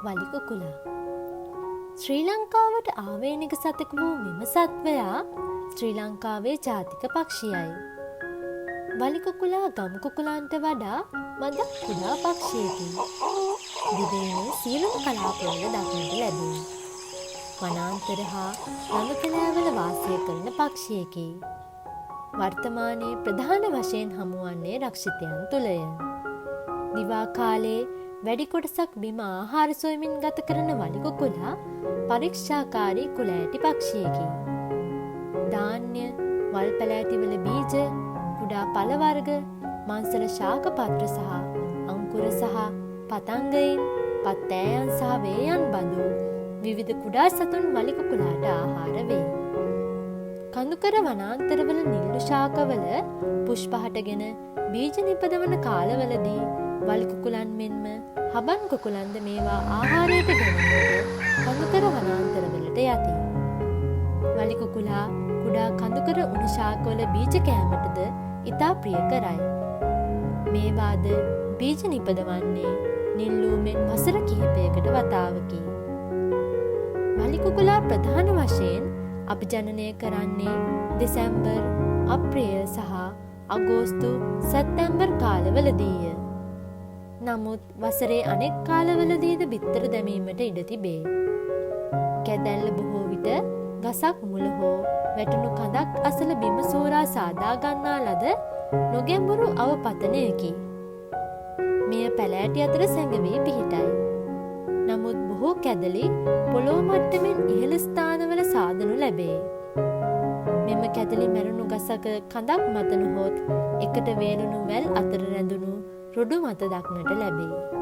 වලිකුකුලා. ශ්‍රී ලංකාවට ආවේනික සතෙකු වූ මෙම සත්වයා ශ්‍රී ලංකාවේ ජාතික පක්ෂියයි. වලිකුකුලා ගම්කුකුලන්ට වඩා මදක් කුඩා පක්ෂියකි. දිවයිනේ සියලුම කලාපවල දක්නට ලැබේ. වනාන්තර හා රණකැලෑවල වාසය කරන පක්ෂියකි. වර්තමානයේ ප්‍රධාන වශයෙන් හමුවන්නේ රක්ෂිතයන් තුළය. දිවා කාලයේ වැඩි කොටසක් බිම ආහාර සොයමින් ගත කරන වලිකුකුලා පරීක්ෂාකාරී කුලෑටි පක්ෂියකි. ධාන්‍ය, වල් පැලෑටිවල බීජ, කුඩා පළ වර්ග, මංසල ශාක පත්‍ර සහ අංකුර සහ පතංගයින්, පත්තෑයන් සහ වේයන් බඳු විවිධ කුඩා සතුන් වලිකුකුලාට ආහාර වේ. කඳුකර වනාන්තරවල නිල්ලු ශාකවල පුෂ්ප හටගෙන බීජ නිපදවන කාලවලදී වලිකුකුලන් මෙන්ම හබන් කුකුලන්ද මේවා ආහාරයට ගැනීමට කඳුකර වනාන්තරවලට යති. වලිකුකුලා කුඩා කඳුකර උණු ශාකවල බීජ කෑමටද ඉතා ප්‍රිය කරයි. මේවාද බීජ නිපදවන්නේ නිල්ලූමෙන් වසර කිහිපයකට වතාවකි. වලිකුකුලා ප්‍රධාන වශයෙන් අභිජනනය කරන්නේ දෙසැම්බර්, අප්‍රේල් සහ අගෝස්තු, සැප්තැම්බර් කාලවලදීය. නමුත් වසරේ අනෙක් කාලවලදීද බිත්තර දැමීමට ඉඩ තිබේ. කැදැල්ල බොහෝ විට ගසක් මුල හෝ වැටුණු කඳක් අසල බිම සෝරා සාදා ගන්නා ලද නොගැඹුරු අවපතනයකි. මෙය පැලෑටි අතර සැඟවී පිහිටයි. නමුත් බොහෝ කැදලි පොළොව මට්ටමින් ඉහළ ස්ථානවල සාදනු ලැබේ. මෙම කැදලි මැරුණු ගසක කඳක් මත නොහොත් එකට වේලුණු වැල් අතර රැඳුණු රොඩු මත දක්නට ලැබේ.